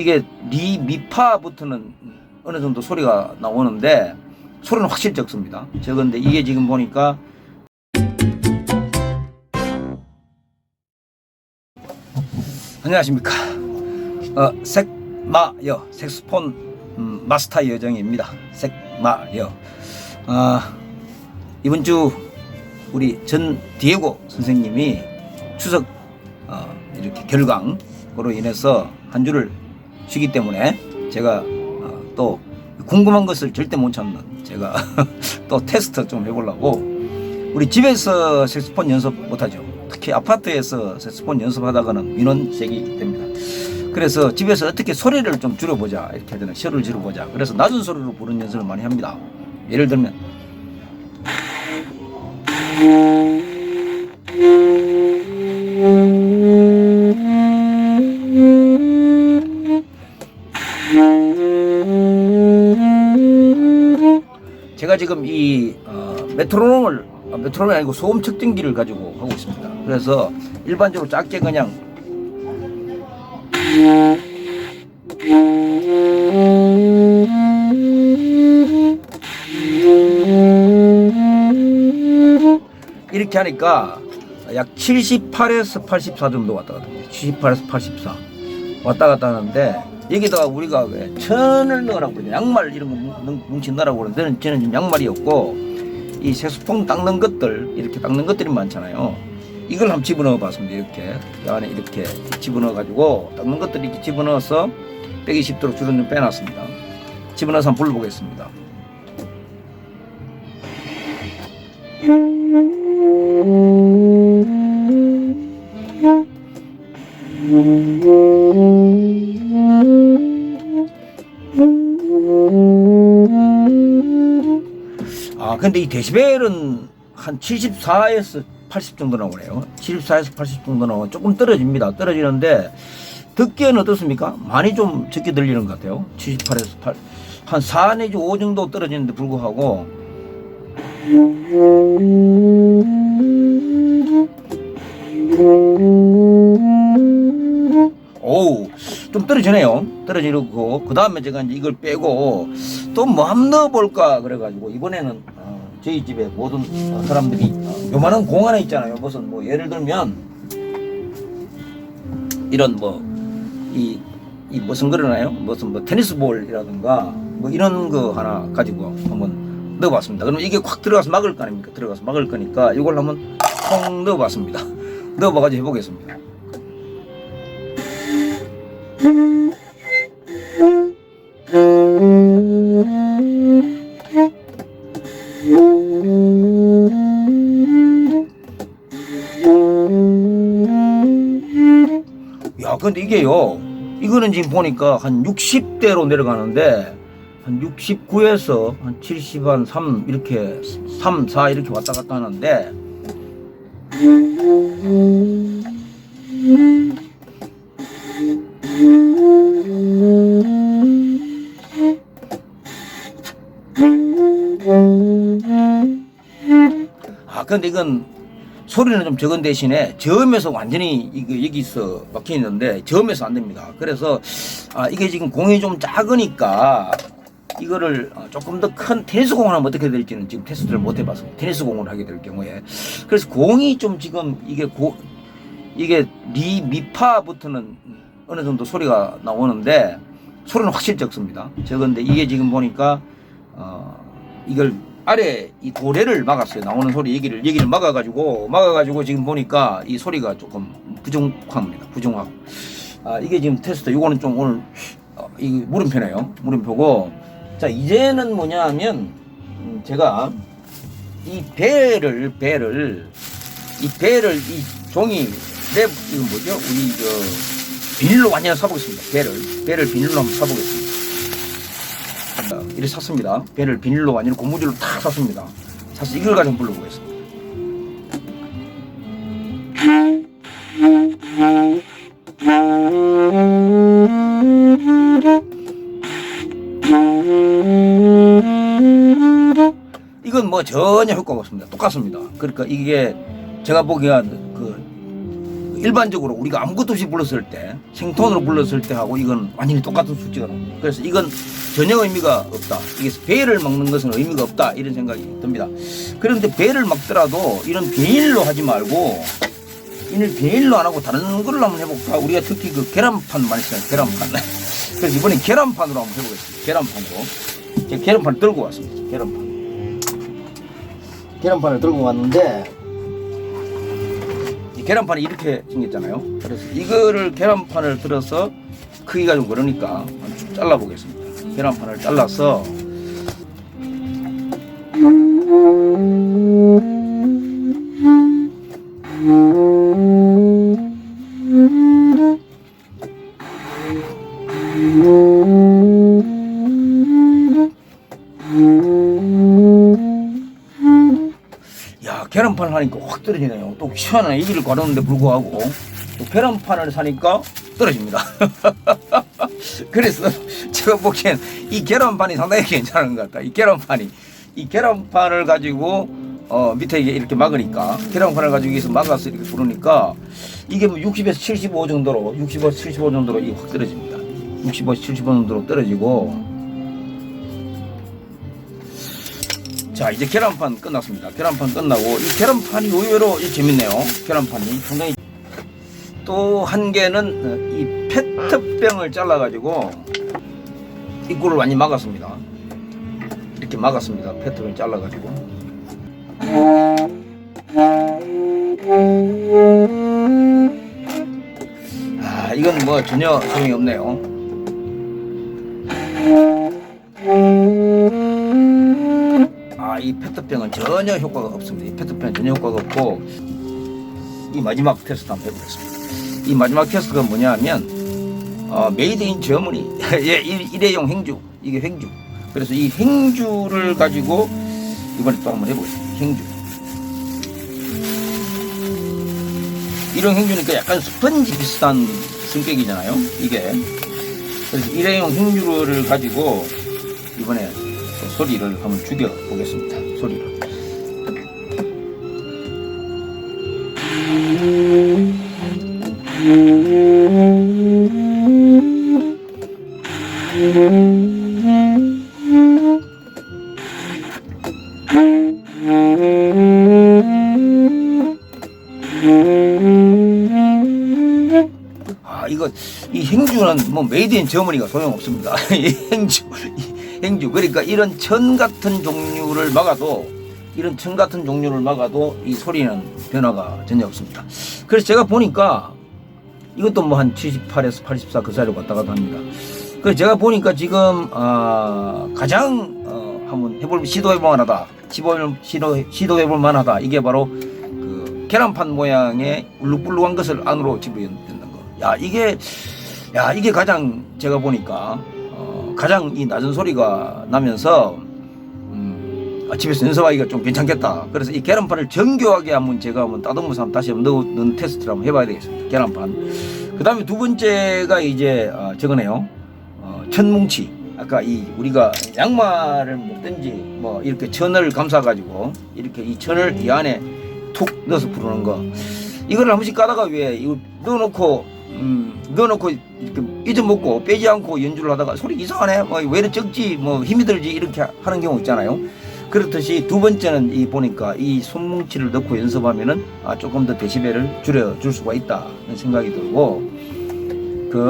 이게 리, 미파부터는 어느 정도 소리가 나오는데 소리는 확실히 적습니다. 적은데 이게 지금 보니까 안녕하십니까. 색마여 색스폰 마스터 여정입니다. 색마여. 이번 주 우리 전 디에고 선생님이 추석 이렇게 결강으로 인해서 한 주를 쉬기 때문에 제가 또 궁금한 것을 절대 못 참는 제가 또 테스트 좀 해보려고. 우리 집에서 색소폰 연습 못하죠. 특히 아파트에서 색소폰 연습하다가는 민원색이 됩니다. 그래서 집에서 어떻게 소리를 좀 줄여보자, 이렇게 하잖아요. 소리를 줄여보자. 그래서 낮은 소리로 부르는 연습을 많이 합니다. 예를 들면 제가 지금 이 메트로놈이 아니고 소음 측정기를 가지고 하고 있습니다. 그래서 일반적으로 작게 그냥 이렇게 하니까 약 78에서 84 정도 왔다 갔다 합니다. 78에서 84 왔다 갔다 하는데, 여기다가 우리가 왜 천을 넣으라고 그러죠. 양말 이런 거 뭉치 넣으라고 그러는데 저는 지금 양말이 없고 이 색소폰 닦는 것들, 이렇게 닦는 것들이 많잖아요. 이걸 한번 집어넣어 봤습니다. 이렇게 이 안에 이렇게 집어넣어 가지고 닦는 것들이 이렇게 집어넣어서 120도로 줄은 좀 빼놨습니다. 집어넣어서 한번 불러보겠습니다. 근데 이 데시벨은 한 74에서 80 정도 나오네요. 74에서 80 정도 나오면 조금 떨어집니다. 떨어지는데 듣기에는 어떻습니까? 많이 좀 적게 들리는 것 같아요. 78에서 8, 한 4 내지 5 정도 떨어지는데 불구하고 좀 떨어지네요. 떨어지고 그 다음에 제가 이제 이걸 빼고 또 뭐 한번 넣어볼까 그래가지고 이번에는 저희 집에 모든 사람들이 요만한 공 하나 있잖아요. 무슨 뭐 예를 들면 이런 이 무슨 그러나요? 무슨 뭐 테니스 볼이라든가 뭐 이런 거 하나 가지고 한번 넣어봤습니다. 그러면 이게 확 들어가서 막을 거 아닙니까? 들어가서 막을 거니까 이걸 한번 통 넣어봤습니다. 넣어봐가지고 해보겠습니다. 야, 근데 이게요, 이거는 지금 보니까 한 60대로 내려가는데 한 69에서 한 70, 한 3 이렇게 3, 4 이렇게 왔다 갔다 하는데 근데 이건 소리는 좀 적은 대신에 저음에서 완전히 이거 여기서 막혀 있는데 저음에서 안 됩니다. 그래서 이게 지금 공이 좀 작으니까 이거를 조금 더 큰 테니스 공을 하면 어떻게 될지는 지금 테스트를 못 해봤습니다. 테니스 공을 하게 될 경우에. 그래서 공이 좀 지금 이게 리, 미파부터는 어느 정도 소리가 나오는데 소리는 확실히 적습니다. 적은데 이게 지금 보니까 이걸 아래 이 도래를 막았어요. 나오는 소리 여기를 막아가지고 지금 보니까 이 소리가 조금 부정확합니다. 부정확. 이게 지금 테스트. 이거는 좀 오늘 이 물음표네요. 물음표고. 자, 이제는 뭐냐 하면 제가 이 배를 이 종이 이거 뭐죠? 우리 비닐로 완전히 사보겠습니다. 배를 비닐로 한번 사보겠습니다. 이렇게 샀습니다. 배를 비닐로 완전히 고무줄로 탁 샀습니다. 사실 이걸 가지고 불러보겠습니다. 이건 뭐 전혀 효과가 없습니다. 똑같습니다. 그러니까 이게 제가 보기엔 일반적으로 우리가 아무것도 없이 불렀을 때, 생톤으로 불렀을 때 하고 이건 완전히 똑같은 수치가 나옵니다. 그래서 이건 전혀 의미가 없다. 이게 배를 막는 것은 의미가 없다. 이런 생각이 듭니다. 그런데 배를 막더라도 이런 비닐로 하지 말고, 이걸 비닐로 안 하고 다른 걸로 한번 해볼까? 우리가 특히 그 계란판 많이 쓰잖아요. 계란판. 그래서 이번에 계란판으로 한번 해보겠습니다. 계란판으로. 제가 계란판을 들고 왔습니다. 계란판을 들고 왔는데, 이 계란판이 이렇게 생겼잖아요. 그래서 이거를 계란판을 들어서 크기가 좀 그러니까 쭉 잘라 보겠습니다. 계란판을 잘라서 계란판을 하니까 확 떨어지네요. 또 시원한 이 길을 걸었는데 불구하고 또 계란판을 사니까 떨어집니다. 그래서 제가 보기엔 이 계란판이 상당히 괜찮은 것 같다. 이 계란판을 가지고 밑에 이렇게 막으니까, 계란판을 가지고 여기서 막아서 이렇게 부르니까 이게 뭐 60에서 75 정도로, 60에서 75 정도로 이게 확 떨어집니다. 65에서 75 정도로 떨어지고. 자, 이제 계란판 끝났습니다. 계란판 끝나고, 이 계란판이 의외로 재밌네요. 계란판이 상당히. 또 한 개는 이 페트병을 잘라가지고 입구를 완전히 막았습니다. 이렇게 막았습니다. 페트병을 잘라가지고. 아, 이건 뭐 전혀 소용이 없네요. 이 페트병은 전혀 효과가 없습니다. 이 페트병은 전혀 효과가 없고, 이 마지막 테스트 한번 해보겠습니다. 이 마지막 테스트가 뭐냐 하면, 메이드 인 저머니, 일회용 행주, 이게 행주. 그래서 이 행주를 가지고 이번에 또 한번 해보겠습니다. 행주. 일회용 행주니까 약간 스펀지 비슷한 성격이잖아요, 이게. 그래서 일회용 행주를 가지고 이번에 소리를 한번 죽여 보겠습니다. 소리를. 이 행주는 뭐 메이드 인 저머니가 소용없습니다. 이 행주. 그러니까 이런 천 같은 종류를 막아도 이 소리는 변화가 전혀 없습니다. 그래서 제가 보니까 이것도 뭐 한 78에서 84 그 사이로 왔다 갔다 합니다. 그래서 제가 보니까 지금 가장 한번 시도해볼 만하다. 이게 바로 그 계란판 모양의 울룩불룩한 것을 안으로 집어넣는 거. 이게 가장 제가 보니까 가장 이 낮은 소리가 나면서 집에서 연습하기가 좀 괜찮겠다. 그래서 이 계란판을 정교하게 제가 따듬어서 다시 넣은 테스트를 한번 해봐야 되겠습니다. 계란판. 그 다음에 두 번째가 이제 저거네요. 천뭉치. 아까 우리가 양말을 먹든지 뭐 이렇게 천을 감싸가지고 이렇게 이 천을 이 안에 툭 넣어서 부르는 거. 이거를 한 번씩 까다가 이거 넣어놓고 이렇게 잊어먹고 빼지 않고 연주를 하다가 소리 이상하네, 뭐 왜 이렇게 적지, 뭐 힘이 들지, 이렇게 하는 경우 있잖아요. 그렇듯이 두 번째는 보니까 이 손뭉치를 넣고 연습하면은 조금 더 데시벨을 줄여줄 수가 있다는 생각이 들고,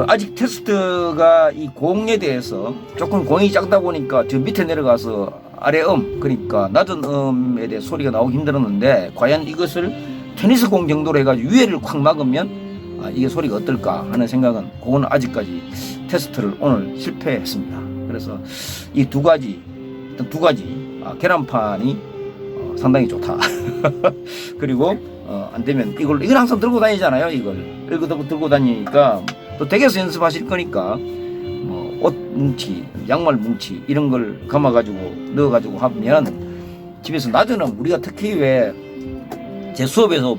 아직 테스트가 이 공에 대해서 조금 공이 작다 보니까 저 밑에 내려가서 아래 그러니까 낮은 음에 대해 소리가 나오기 힘들었는데, 과연 이것을 테니스 공 정도로 해가지고 위에를 콱 막으면 이게 소리가 어떨까 하는 생각은, 그거는 아직까지 테스트를 오늘 실패했습니다. 그래서 이 두 가지 계란판이 상당히 좋다. 그리고 안 되면 이걸 항상 들고 다니잖아요. 이걸 들고 다니니까 또 댁에서 연습하실 거니까 뭐 옷 뭉치, 양말 뭉치 이런 걸 감아가지고 넣어가지고 하면, 집에서 낮은 우리가 특히 왜 제 수업에서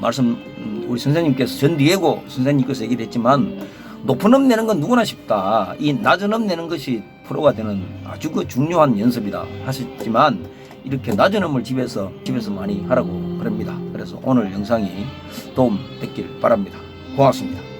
우리 선생님께서 전디에고 선생님께서 얘기를 했지만, 높은 음 내는 건 누구나 쉽다. 이 낮은 음 내는 것이 프로가 되는 아주 중요한 연습이다 하셨지만, 이렇게 낮은 음을 집에서 많이 하라고 그럽니다. 그래서 오늘 영상이 도움 됐길 바랍니다. 고맙습니다.